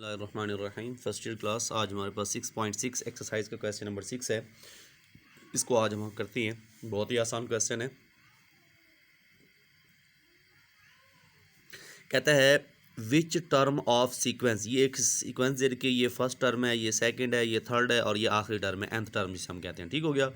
बिस्मिल्लाहिर्रहमानिर्रहीम। First year class. आज हमारे पास 6.6 एक्सरसाइज का क्वेश्चन नंबर 6 है। इसको आज हम करते हैं। बहुत ही आसान क्वेश्चन है। कहता है विच टर्म ऑफ सीक्वेंस, ये एक सीक्वेंस दे के ये फर्स्ट टर्म है, ये सेकंड है, ये थर्ड है और ये आखिरी टर्म है, nth टर्म जिसे हम कहते हैं। ठीक हो गया।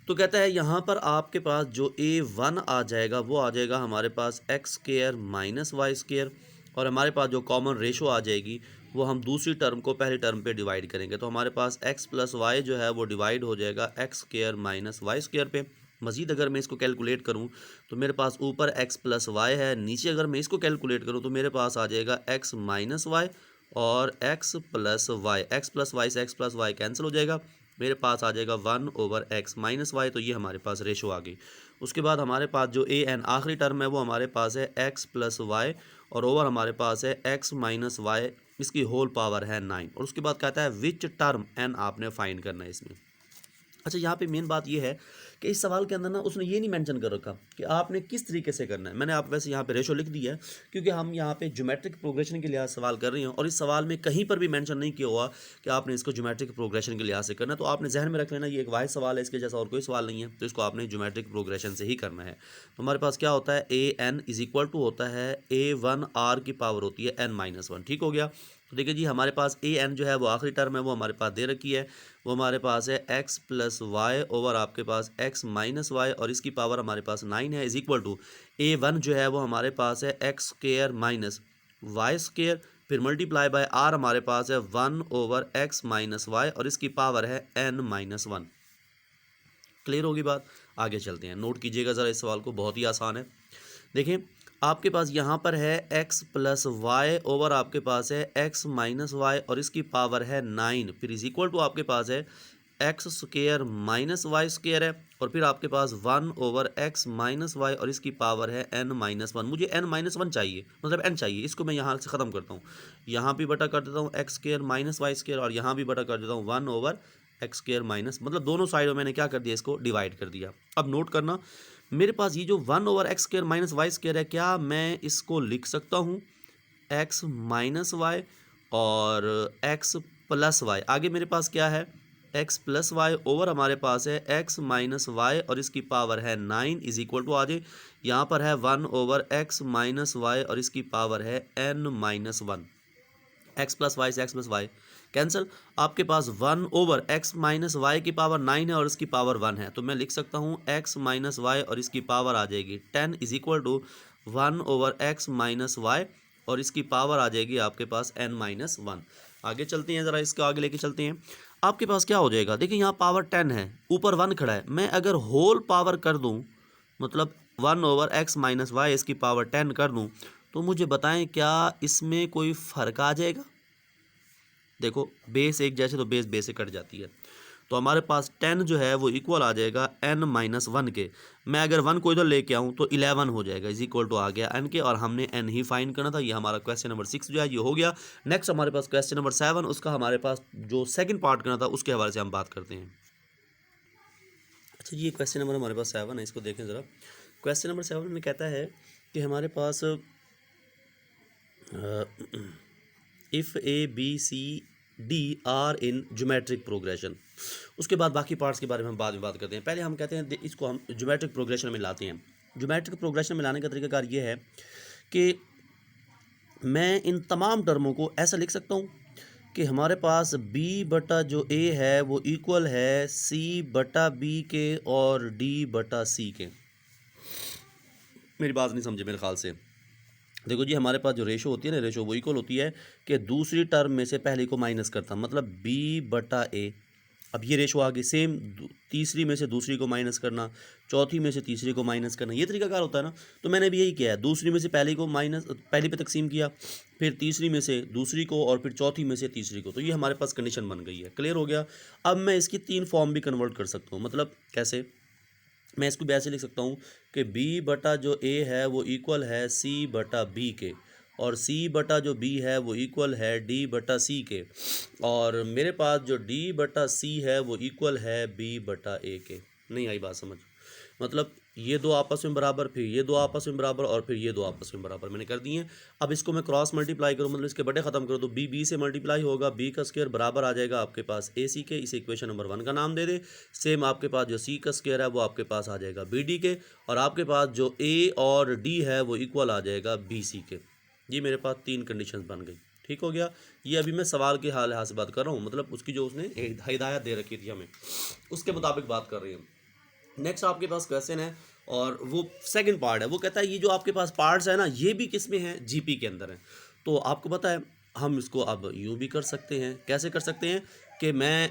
तो कहता है यहाँ पर आपके पास जो a1 आ जाएगा वो आ जाएगा हमारे पास x² माइनस y², और हमारे पास जो कॉमन रेशो आ जाएगी वो हम दूसरी टर्म को पहली टर्म पे डिवाइड करेंगे। तो हमारे पास x प्लस वाई जो है वो डिवाइड हो जाएगा x² माइनस y² पे। मज़ीद अगर मैं इसको कैलकुलेट करूँ तो मेरे पास ऊपर x प्लस वाई है, नीचे अगर मैं इसको कैलकुलेट करूँ तो मेरे पास आ जाएगा x माइनस वाई और x plus y. X plus y से x प्लस वाई कैंसिल हो जाएगा, मेरे पास आ जाएगा 1/x माइनस वाई। तो ये हमारे पास रेशो आ गई। उसके बाद हमारे पास जो an आखिरी टर्म है वो हमारे पास है x प्लस वाई और ओवर हमारे पास है x माइनस वाई, इसकी होल पावर है 9। और उसके बाद कहता है विच टर्म n आपने फाइंड करना है इसमें। अच्छा, यहाँ पे मेन बात ये है कि इस सवाल के अंदर ना उसने ये नहीं मेंशन कर रखा कि आपने किस तरीके से करना है। मैंने आप वैसे यहाँ पे रेशो लिख दिया है क्योंकि हम यहाँ पे ज्योमेट्रिक प्रोग्रेशन के लिहाज सवाल कर रहे हैं और इस सवाल में कहीं पर भी मेंशन नहीं किया हुआ कि आपने इसको ज्योमेट्रिक प्रोग्रेशन के लिहाज से करना है। तो आपने जहन में रख लेना ये एक वाहिद सवाल है, इसके जैसा और कोई सवाल नहीं है, तो इसको आपने ज्योमेट्रिक प्रोग्रेशन से ही करना है। तो हमारे पास क्या होता है, an इज इक्वल टू होता है a1r की पावर होती है n-1। ठीक हो गया। तो देखिए जी, हमारे पास an जो है वो आखिरी टर्म है, वो हमारे पास दे रखी है, वो हमारे पास है x प्लस वाई ओवर आपके पास x माइनस वाई और इसकी पावर हमारे पास 9 है, इज इक्वल टू a1 जो है वो हमारे पास है x² माइनस y², फिर मल्टीप्लाई बाय r हमारे पास है 1/x माइनस वाई और इसकी पावर है n-1। क्लियर होगी बात। आगे चलते हैं, नोट कीजिएगा ज़रा इस सवाल को, बहुत ही आसान है। देखिए आपके पास यहाँ पर है x प्लस वाई ओवर आपके पास है x माइनस वाई और इसकी पावर है 9, फिर इज इक्वल टू आपके पास है x² माइनस y² है और फिर आपके पास 1/x माइनस वाई और इसकी पावर है n-1। मुझे n-1 चाहिए, मतलब n चाहिए। इसको मैं यहाँ से ख़त्म करता हूँ, यहाँ भी बटा कर देता हूँ x² माइनस y² और यहाँ भी बटा कर देता हूँ 1/x² माइनस, मतलब दोनों साइडों मैंने क्या कर दिया, इसको डिवाइड कर दिया। अब नोट करना, मेरे पास ये जो 1/x² माइनस y² है, क्या मैं इसको लिख सकता हूँ x माइनस वाई और x प्लस वाई। आगे मेरे पास क्या है, x प्लस वाई ओवर हमारे पास है x माइनस वाई और इसकी पावर है 9 इज इक्वल टू, आ जाए यहाँ पर है 1/x माइनस वाई और इसकी पावर है n-1। x प्लस वाई से x प्लस वाई कैंसिल, आपके पास 1/x माइनस वाई की पावर 9 है और इसकी पावर 1 है, तो मैं लिख सकता हूँ x माइनस वाई और इसकी पावर आ जाएगी 10 is equal to 1/x minus y और इसकी पावर आ जाएगी आपके पास n-1। आगे चलते हैं, ज़रा इसको आगे लेके चलते हैं। आपके पास क्या हो जाएगा, देखिए यहाँ पावर 10 है, ऊपर 1 खड़ा है, मैं अगर होल पावर कर दूँ, मतलब 1/x माइनस वाई इसकी पावर 10 कर दूँ, तो मुझे बताएं क्या इसमें कोई फ़र्क आ जाएगा। देखो बेस एक जैसे, तो बेस बेस से कट जाती है, तो हमारे पास 10 जो है वो इक्वल आ जाएगा n-1 के। मैं अगर 1 को इधर लेके आऊँ तो 11 हो जाएगा, इज इक्वल टू आ गया n के, और हमने n ही फाइंड करना था। ये हमारा क्वेश्चन नंबर 6 जो है ये हो गया। नेक्स्ट हमारे पास क्वेश्चन नंबर 7, उसका हमारे पास जो सेकंड पार्ट करना था उसके हवाले से हम बात करते हैं। अच्छा, ये क्वेश्चन नंबर हमारे पास 7 है, इसको देखें ज़रा। क्वेश्चन नंबर 7 में कहता है कि हमारे पास if A B C D are in geometric progression. उसके बाद बाकी पार्ट्स के बारे में हम बाद में बात करते हैं। पहले हम कहते हैं इसको हम ज्योमेट्रिक प्रोग्रेशन में लाते हैं। ज्योमेट्रिक प्रोग्रेशन में लाने का तरीकाकार ये है कि मैं इन तमाम टर्मों को ऐसा लिख सकता हूँ कि हमारे पास b बटा जो a है वो इक्वल है c बटा b के और d बटा c के। मेरी बात नहीं समझे मेरे ख्याल से। देखो जी, हमारे पास जो रेशो होती है ना, रेशो वो इक्वल होती है कि दूसरी टर्म में से पहले को माइनस करता, मतलब b बटा a। अब ये रेशो आ गई सेम, तीसरी में से दूसरी को माइनस करना, चौथी में से तीसरी को माइनस करना, ये तरीका कार होता है ना। तो मैंने भी यही किया है, दूसरी में से पहले को माइनस, पहली पे तकसीम किया, फिर तीसरी में से दूसरी को और फिर चौथी में से तीसरी को। तो ये हमारे पास कंडीशन बन गई है। क्लियर हो गया। अब मैं इसकी 3 फॉर्म भी कन्वर्ट कर सकता हूँ। मतलब कैसे, मैं इसको भी ऐसे लिख सकता हूँ कि b बटा जो a है वो इक्वल है c बटा b के, और c बटा जो b है वो इक्वल है d बटा c के, और मेरे पास जो d बटा c है वो इक्वल है b बटा a के। नहीं आई बात समझ। मतलब ये दो आपस में बराबर, फिर ये दो आपस में बराबर, और फिर ये दो आपस में बराबर मैंने कर दिए हैं। अब इसको मैं क्रॉस मल्टीप्लाई करूँ, मतलब इसके बड़े ख़त्म करूँ, तो बी बी से मल्टीप्लाई होगा, बी का स्क्वायर बराबर आ जाएगा आपके पास ए सी के। इसे इक्वेशन नंबर 1 का नाम दे दे। सेम आपके पास जो सी का स्क्वायर है वो आपके पास आ जाएगा बी डी के, और आपके पास जो ए और डी है वो इक्वल आ जाएगा बी सी के। ये मेरे पास 3 कंडीशन बन गई। ठीक हो गया। ये अभी मैं सवाल के हाल से बात कर रहा हूँ, मतलब उसकी जो उसने हिदायत दे रखी थी हमें, उसके मुताबिक बात कर रही है। नेक्स्ट आपके पास क्वेश्चन है, और वो सेकंड पार्ट है। वो कहता है ये जो आपके पास पार्ट्स है ना, ये भी किस में है, जीपी के अंदर है। तो आपको पता है हम इसको अब यूँ भी कर सकते हैं। कैसे कर सकते हैं कि मैं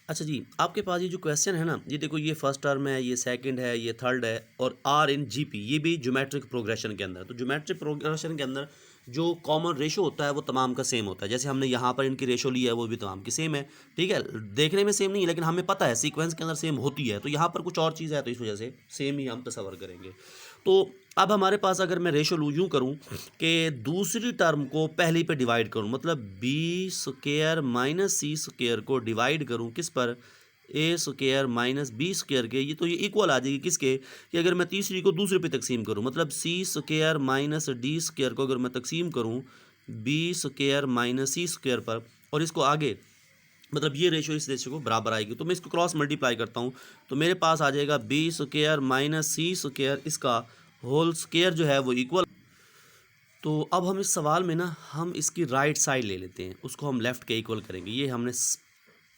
अच्छा जी, आपके पास ये जो क्वेश्चन है ना, ये देखो, ये फर्स्ट टर्म है, ये सेकंड है, ये थर्ड है, और आर इन जीपी, ये भी ज्योमेट्रिक प्रोग्रेशन के अंदर। तो ज्योमेट्रिक प्रोग्रेशन के अंदर जो कॉमन रेशो होता है वो तमाम का सेम होता है। जैसे हमने यहाँ पर इनकी रेशो ली है वो भी तमाम की सेम है। ठीक है, देखने में सेम नहीं है लेकिन हमें पता है सीक्वेंस के अंदर सेम होती है। तो यहाँ पर कुछ और चीज़ है तो इस वजह से सेम ही हम तस्वर करेंगे। तो अब हमारे पास अगर मैं रेशो लूँ यूँ करूँ कि दूसरी टर्म को पहली पे डिवाइड करूँ, मतलब बी स्क्वायर माइनस सी स्क्वायर को डिवाइड करूँ किस पर, ए स्क्वायर माइनस बी स्क्वायर के। ये तो ये इक्वल आ जाएगी किसके, कि अगर मैं तीसरी को दूसरे पे तकसीम करूँ, मतलब सी स्क्वायर माइनस डी स्क्वायर को अगर मैं तकसीम करूँ बी स्क्वायर माइनस सी स्क्वायर पर, और इसको आगे, मतलब ये रेशो इस रेशो को बराबर आएगी। तो मैं इसको क्रॉस मल्टीप्लाई करता हूँ तो मेरे पास आ जाएगा बी स्क्वायर माइनस सी स्क्वायर, इसका होल स्क्वायर जो है वो इक्वल। तो अब हम इस सवाल में ना हम इसकी राइट साइड ले लेते हैं, उसको हम लेफ़्ट के इक्वल करेंगे। ये हमने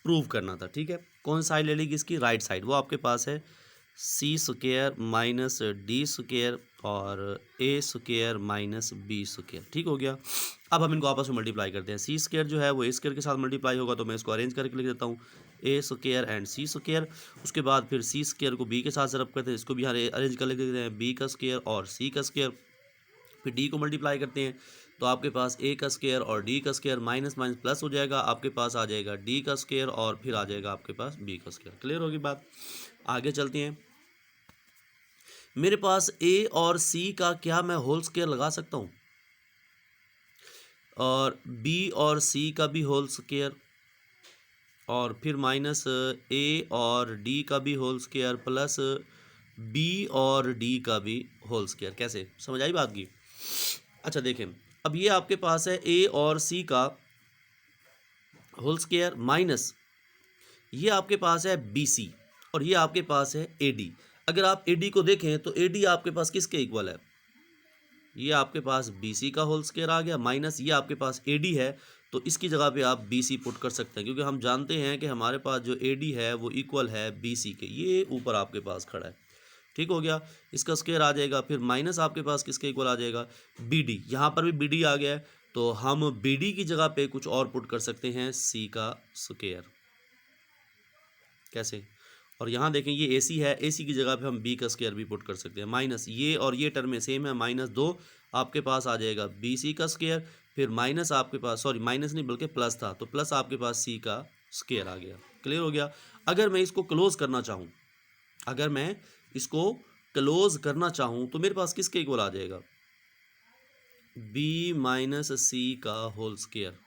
प्रूव करना था। ठीक है, कौन साइड ले लेगी इसकी, राइट साइड। वो आपके पास है सी स्क्वायर माइनस डी स्क्वायर और ए स्क्वायर माइनस बी स्क्वायर। ठीक हो गया। अब हम इनको आपस में मल्टीप्लाई करते हैं। सी स्क्वायर जो है वो ए स्क्वायर के साथ मल्टीप्लाई होगा, तो मैं इसको अरेंज करके लिख देता हूँ, ए स्क्वायर एंड सी स्क्वायर। उसके बाद फिर सी स्क्वायर को बी के साथ ज़रब करते हैं, इसको भी अरेंज कर लिख देते हैं, बी का स्क्वायर और सी का स्क्वायर। फिर डी को मल्टीप्लाई करते हैं तो आपके पास ए का स्क्वायर और डी का स्क्वायर, माइनस माइनस प्लस हो जाएगा, आपके पास आ जाएगा डी का स्क्वायर और फिर आ जाएगा आपके पास बी का स्क्वायर। क्लियर होगी बात। आगे चलते हैं। मेरे पास ए और सी का क्या मैं होल स्क्वायर लगा सकता हूँ, और बी और सी का भी होल स्क्वायर, और फिर माइनस ए और डी का भी होल स्क्वायर, प्लस बी और डी का भी होल स्क्वायर। कैसे, समझ आई बात की। अच्छा देखें, अब ये आपके पास है ए और सी का होल स्क्वायर, माइनस ये आपके पास है बी सी, और ये आपके पास है ए डी। अगर आप ए डी को देखें तो ए डी आपके पास किसके इक्वल है, ये आपके पास बी सी का होल स्क्वायर आ गया, माइनस ये आपके पास ए डी है, तो इसकी जगह पे आप बी सी पुट कर सकते हैं, क्योंकि हम जानते हैं कि हमारे पास जो ए डी है वो इक्वल है बी सी के। ये ऊपर आपके पास खड़ा है। ठीक हो गया, इसका स्क्वायर आ जाएगा, फिर माइनस आपके पास किसके इक्वल आ जाएगा, बी डी। यहाँ पर भी बी डी आ गया है, तो हम बी डी की जगह पे कुछ और पुट कर सकते हैं, सी का स्क्वायर। कैसे, और यहाँ देखें ये ए सी है, ए सी की जगह पे हम बी का स्क्वायर भी पुट कर सकते हैं, माइनस ये और ये टर्म में सेम है, माइनस 2 आपके पास आ जाएगा बी सी का स्क्वायर, फिर माइनस आपके पास, सॉरी माइनस नहीं बल्कि प्लस था, तो प्लस आपके पास सी का स्क्वायर आ गया। क्लियर हो गया। अगर मैं इसको क्लोज करना चाहूँ, अगर मैं इसको क्लोज करना चाहूँ तो मेरे पास किसके इक्वल आ जाएगा, बी माइनस सी का होल स्क्वायर।